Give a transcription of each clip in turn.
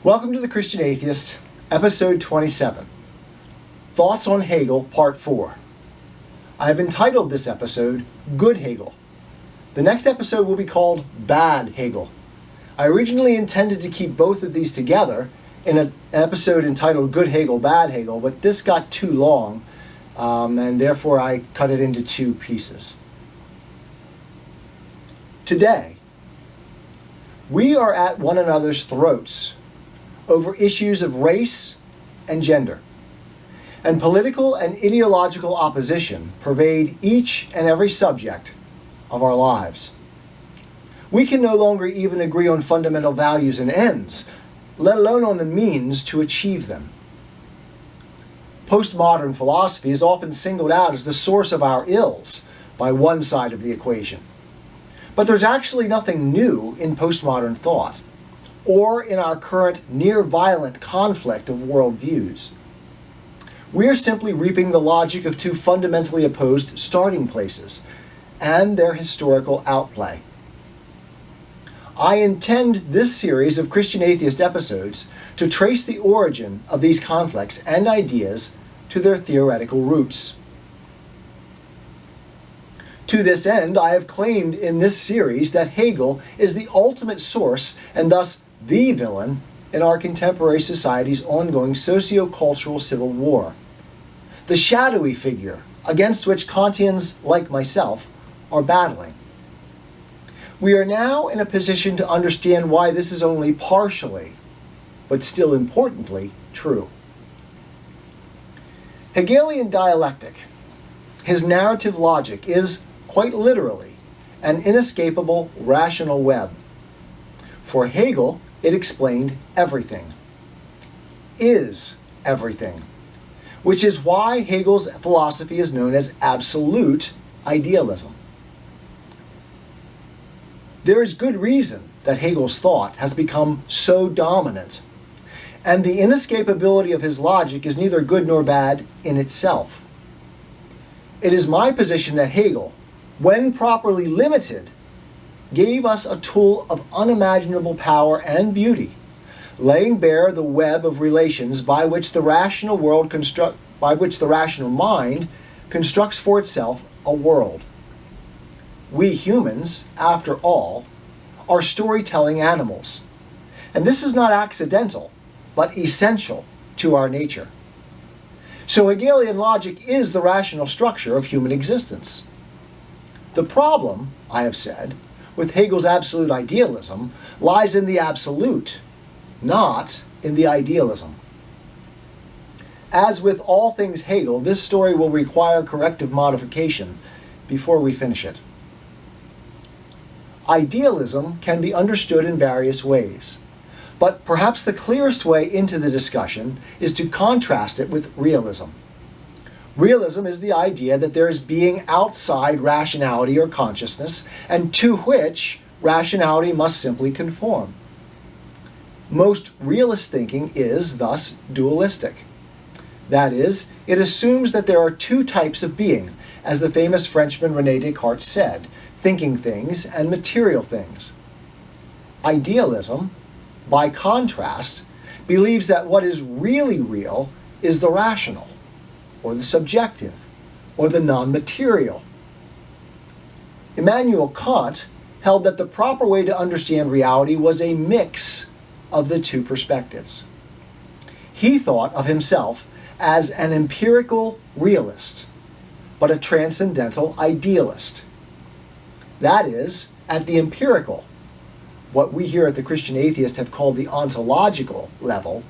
Welcome to the Christian Atheist, episode 27. Thoughts on Hegel, part 4. I have entitled this episode, Good Hegel. The next episode will be called Bad Hegel. I originally intended to keep both of these together in an episode entitled Good Hegel, Bad Hegel, but this got too long, and therefore I cut it into two pieces. Today, we are at one another's throats over issues of race and gender. And political and ideological opposition pervade each and every subject of our lives. We can no longer even agree on fundamental values and ends, let alone on the means to achieve them. Postmodern philosophy is often singled out as the source of our ills by one side of the equation. But there's actually nothing new in postmodern thought, or in our current near-violent conflict of worldviews. We are simply reaping the logic of two fundamentally opposed starting places and their historical outplay. I intend this series of Christian Atheist episodes to trace the origin of these conflicts and ideas to their theoretical roots. To this end, I have claimed in this series that Hegel is the ultimate source and thus the villain in our contemporary society's ongoing socio-cultural civil war. The shadowy figure against which Kantians, like myself, are battling. We are now in a position to understand why this is only partially, but still importantly, true. Hegelian dialectic, his narrative logic, is quite literally an inescapable rational web. For Hegel, it explained everything, is everything, which is why Hegel's philosophy is known as absolute idealism. There is good reason that Hegel's thought has become so dominant, and the inescapability of his logic is neither good nor bad in itself. It is my position that Hegel, when properly limited, gave us a tool of unimaginable power and beauty, laying bare the web of relations by which the rational mind constructs for itself a world. We humans, after all, are storytelling animals, and this is not accidental, but essential to our nature. So Hegelian logic is the rational structure of human existence. The problem, I have said, with Hegel's absolute idealism lies in the absolute, not in the idealism. As with all things Hegel, this story will require corrective modification before we finish it. Idealism can be understood in various ways, but perhaps the clearest way into the discussion is to contrast it with realism. Realism is the idea that there is being outside rationality or consciousness, and to which rationality must simply conform. Most realist thinking is, thus, dualistic. That is, it assumes that there are two types of being, as the famous Frenchman René Descartes said, thinking things and material things. Idealism, by contrast, believes that what is really real is the rational, or the subjective, or the non-material. Immanuel Kant held that the proper way to understand reality was a mix of the two perspectives. He thought of himself as an empirical realist, but a transcendental idealist. That is, at the empirical, what we here at the Christian Atheist have called the ontological level,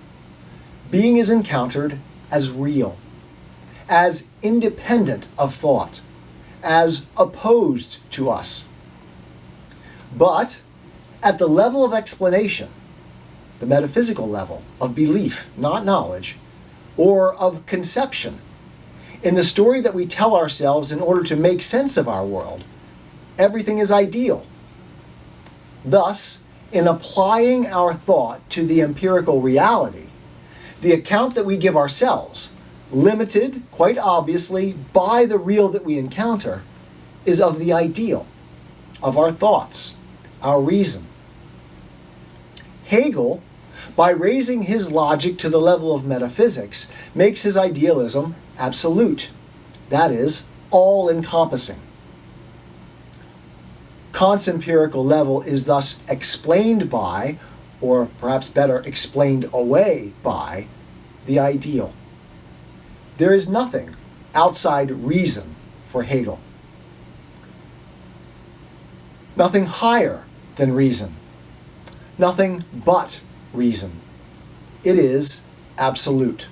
being is encountered as real, as independent of thought, as opposed to us. But at the level of explanation, the metaphysical level of belief, not knowledge, or of conception, in the story that we tell ourselves in order to make sense of our world, everything is ideal. Thus, in applying our thought to the empirical reality, the account that we give ourselves, limited, quite obviously, by the real that we encounter, is of the ideal, of our thoughts, our reason. Hegel, by raising his logic to the level of metaphysics, makes his idealism absolute, that is, all-encompassing. Kant's empirical level is thus explained by, or perhaps better, explained away by, the ideal. There is nothing outside reason for Hegel. Nothing higher than reason. Nothing but reason. It is absolute.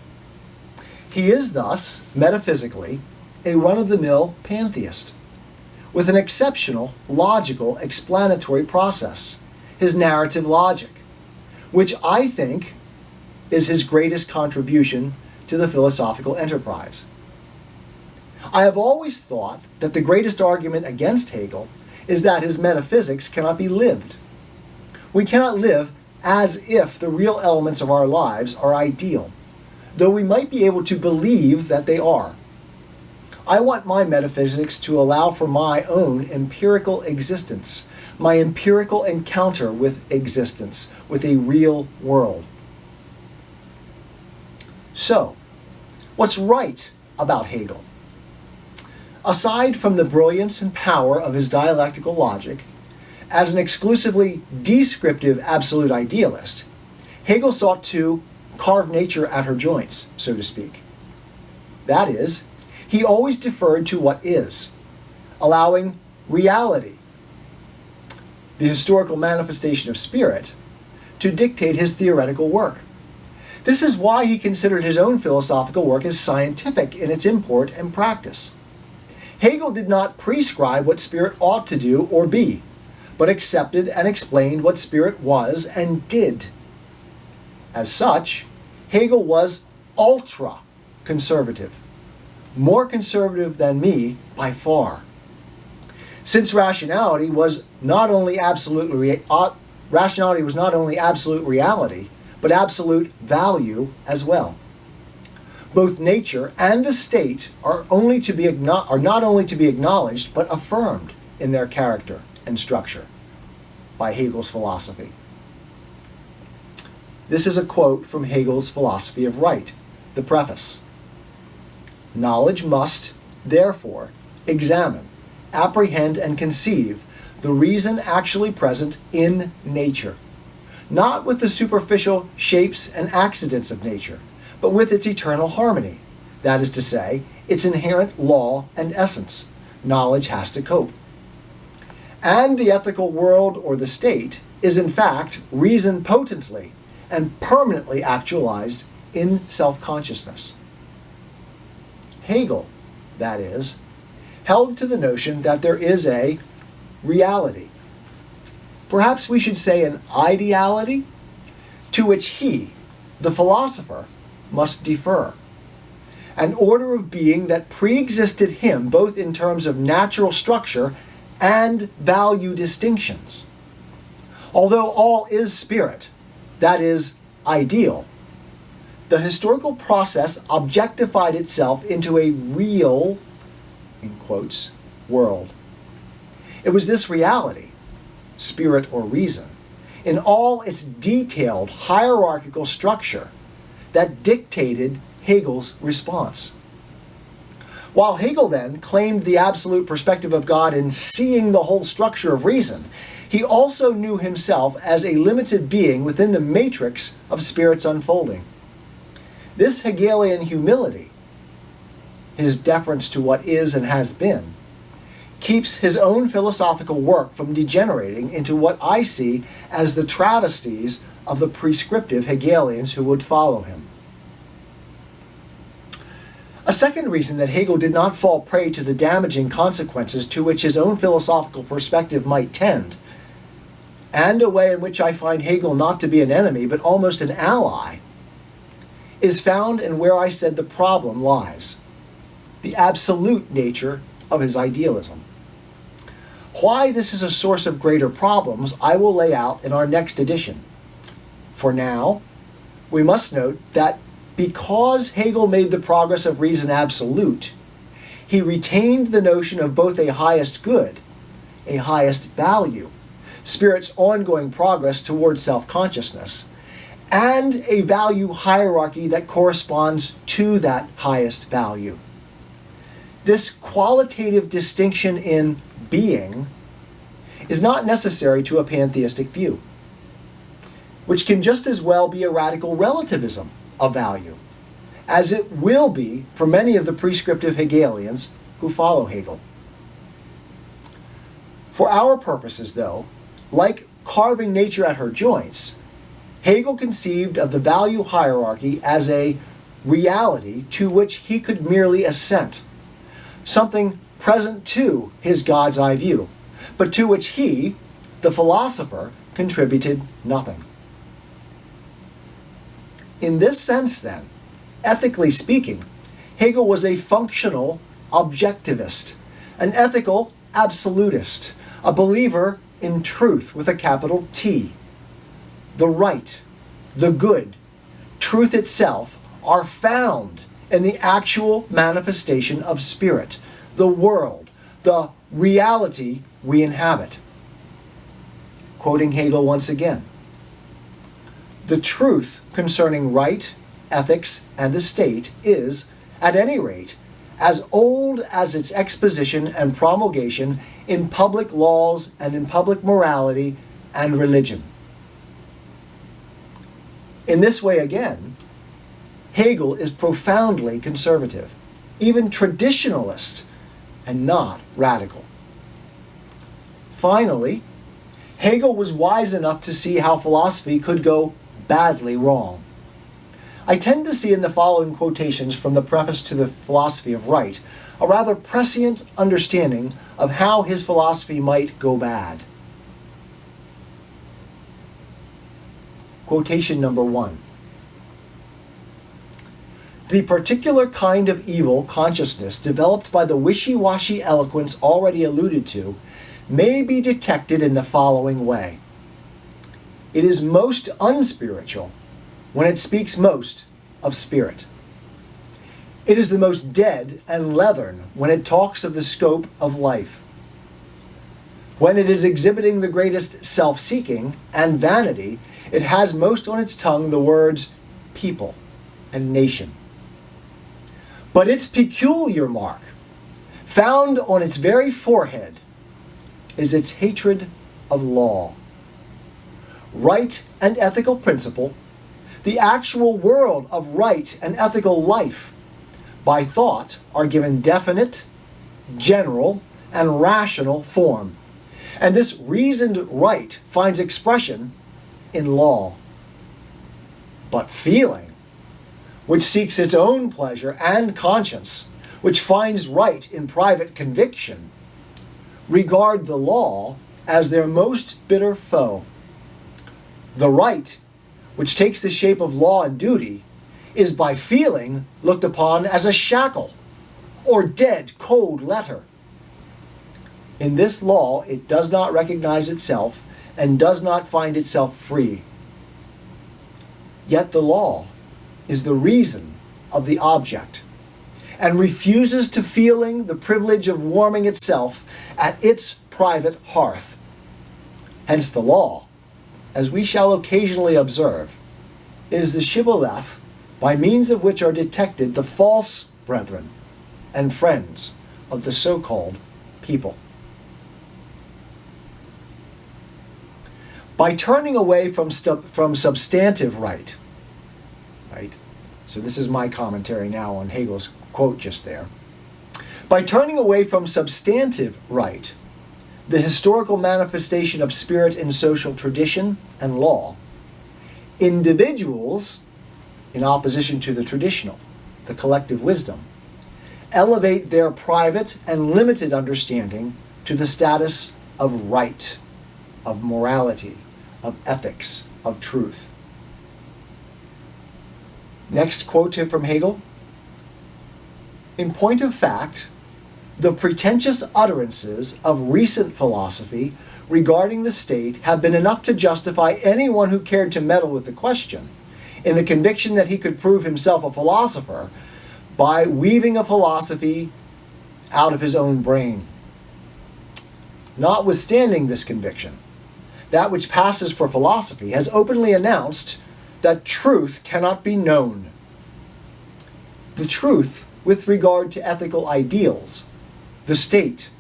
He is thus, metaphysically, a run-of-the-mill pantheist, with an exceptional, logical, explanatory process, his narrative logic, which I think is his greatest contribution to the philosophical enterprise. I have always thought that the greatest argument against Hegel is that his metaphysics cannot be lived. We cannot live as if the real elements of our lives are ideal, though we might be able to believe that they are. I want my metaphysics to allow for my own empirical existence, my empirical encounter with existence, with a real world. So, what's right about Hegel? Aside from the brilliance and power of his dialectical logic, as an exclusively descriptive absolute idealist, Hegel sought to carve nature at her joints, so to speak. That is, he always deferred to what is, allowing reality, the historical manifestation of spirit, to dictate his theoretical work. This is why he considered his own philosophical work as scientific in its import and practice. Hegel did not prescribe what spirit ought to do or be, but accepted and explained what spirit was and did. As such, Hegel was ultra-conservative, more conservative than me by far. Since rationality was not only absolute reality, but absolute value as well. Both nature and the state are not only to be acknowledged, but affirmed in their character and structure by Hegel's philosophy. This is a quote from Hegel's Philosophy of Right, the preface. Knowledge must, therefore, examine, apprehend, and conceive the reason actually present in nature, not with the superficial shapes and accidents of nature, but with its eternal harmony, that is to say, its inherent law and essence. Knowledge has to cope. And the ethical world or the state is in fact reason potently and permanently actualized in self-consciousness. Hegel, that is, held to the notion that there is a reality, perhaps we should say an ideality, to which he, the philosopher, must defer. An order of being that pre-existed him both in terms of natural structure and value distinctions. Although all is spirit, that is, ideal, the historical process objectified itself into a real, in quotes, world. It was this reality, spirit or reason, in all its detailed hierarchical structure that dictated Hegel's response. While Hegel then claimed the absolute perspective of God in seeing the whole structure of reason, he also knew himself as a limited being within the matrix of spirit's unfolding. This Hegelian humility, his deference to what is and has been, keeps his own philosophical work from degenerating into what I see as the travesties of the prescriptive Hegelians who would follow him. A second reason that Hegel did not fall prey to the damaging consequences to which his own philosophical perspective might tend, and a way in which I find Hegel not to be an enemy but almost an ally, is found in where I said the problem lies, the absolute nature of his idealism. Why this is a source of greater problems I will lay out in our next edition. For now, we must note that because Hegel made the progress of reason absolute, he retained the notion of both a highest good, a highest value, spirit's ongoing progress towards self-consciousness, and a value hierarchy that corresponds to that highest value. This qualitative distinction in being is not necessary to a pantheistic view, which can just as well be a radical relativism of value, as it will be for many of the prescriptive Hegelians who follow Hegel. For our purposes, though, like carving nature at her joints, Hegel conceived of the value hierarchy as a reality to which he could merely assent, something present to his God's eye view, but to which he, the philosopher, contributed nothing. In this sense, then, ethically speaking, Hegel was a functional objectivist, an ethical absolutist, a believer in truth with a capital T. The right, the good, truth itself are found in the actual manifestation of spirit, the world, the reality we inhabit. Quoting Hegel once again, the truth concerning right, ethics, and the state is, at any rate, as old as its exposition and promulgation in public laws and in public morality and religion. In this way, again, Hegel is profoundly conservative, even traditionalist, and not radical. Finally, Hegel was wise enough to see how philosophy could go badly wrong. I tend to see in the following quotations from the preface to the Philosophy of Right a rather prescient understanding of how his philosophy might go bad. Quotation number 1. The particular kind of evil consciousness developed by the wishy-washy eloquence already alluded to may be detected in the following way. It is most unspiritual when it speaks most of spirit. It is the most dead and leathern when it talks of the scope of life. When it is exhibiting the greatest self-seeking and vanity, it has most on its tongue the words people and nation. But its peculiar mark, found on its very forehead, is its hatred of law. Right and ethical principle, the actual world of right and ethical life, by thought are given definite, general, and rational form. And this reasoned right finds expression in law. But feeling, which seeks its own pleasure and conscience, which finds right in private conviction, regard the law as their most bitter foe. The right, which takes the shape of law and duty, is by feeling looked upon as a shackle or dead, cold letter. In this law, it does not recognize itself and does not find itself free. Yet the law is the reason of the object and refuses to feeling the privilege of warming itself at its private hearth. Hence the law, as we shall occasionally observe, is the shibboleth by means of which are detected the false brethren and friends of the so-called people. By turning away from substantive right, so this is my commentary now on Hegel's quote just there. By turning away from substantive right, the historical manifestation of spirit in social tradition and law, individuals, in opposition to the traditional, the collective wisdom, elevate their private and limited understanding to the status of right, of morality, of ethics, of truth. Next quote from Hegel. In point of fact, the pretentious utterances of recent philosophy regarding the state have been enough to justify anyone who cared to meddle with the question, in the conviction that he could prove himself a philosopher by weaving a philosophy out of his own brain. Notwithstanding this conviction, that which passes for philosophy has openly announced that truth cannot be known. The truth with regard to ethical ideals, the state,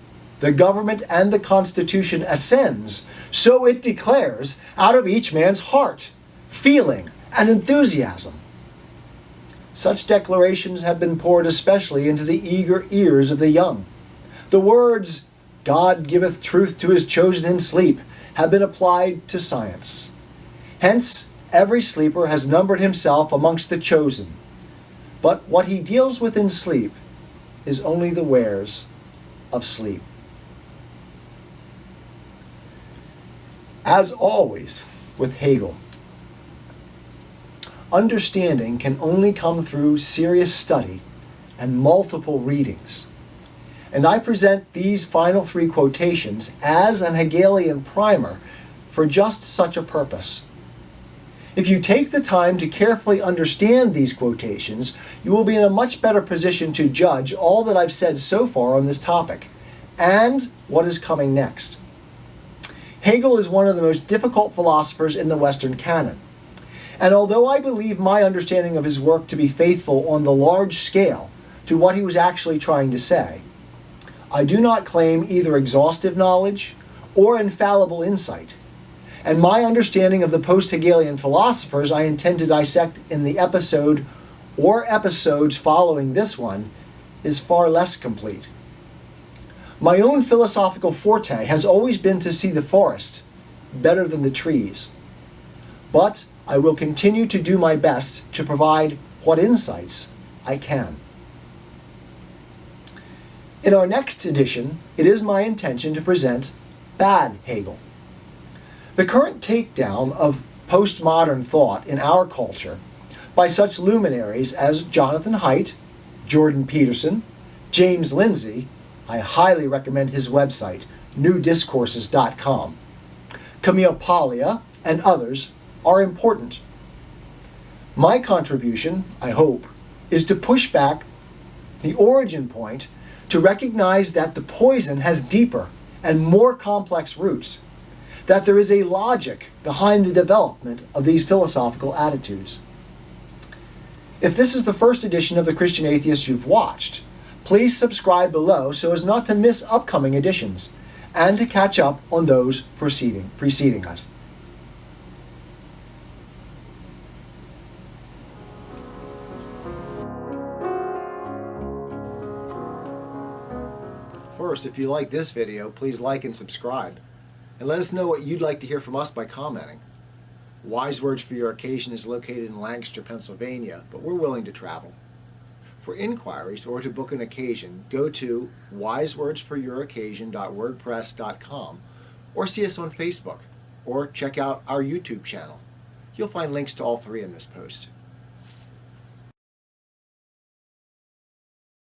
the government, and the Constitution ascends, so it declares, out of each man's heart, feeling, and enthusiasm. Such declarations have been poured especially into the eager ears of the young. The words, "God giveth truth to his chosen in sleep," have been applied to science. Hence, every sleeper has numbered himself amongst the chosen. But what he deals with in sleep is only the wares of sleep. As always with Hegel, understanding can only come through serious study and multiple readings. And I present these final three quotations as an Hegelian primer for just such a purpose. If you take the time to carefully understand these quotations, you will be in a much better position to judge all that I've said so far on this topic, and what is coming next. Hegel is one of the most difficult philosophers in the Western canon. And although I believe my understanding of his work to be faithful on the large scale to what he was actually trying to say, I do not claim either exhaustive knowledge or infallible insight. And my understanding of the post-Hegelian philosophers I intend to dissect in the episode or episodes following this one is far less complete. My own philosophical forte has always been to see the forest better than the trees. But I will continue to do my best to provide what insights I can. In our next edition, it is my intention to present bad Hegel. The current takedown of postmodern thought in our culture by such luminaries as Jonathan Haidt, Jordan Peterson, James Lindsay — I highly recommend his website, newdiscourses.com, Camille Paglia, and others are important. My contribution, I hope, is to push back the origin point to recognize that the poison has deeper and more complex roots, that there is a logic behind the development of these philosophical attitudes. If this is the first edition of The Christian Atheist you've watched, please subscribe below so as not to miss upcoming editions and to catch up on those preceding us. First, if you like this video, please like and subscribe. And let us know what you'd like to hear from us by commenting. Wise Words for Your Occasion is located in Lancaster, Pennsylvania, but we're willing to travel. For inquiries or to book an occasion, go to wisewordsforyouroccasion.wordpress.com or see us on Facebook or check out our YouTube channel. You'll find links to all three in this post.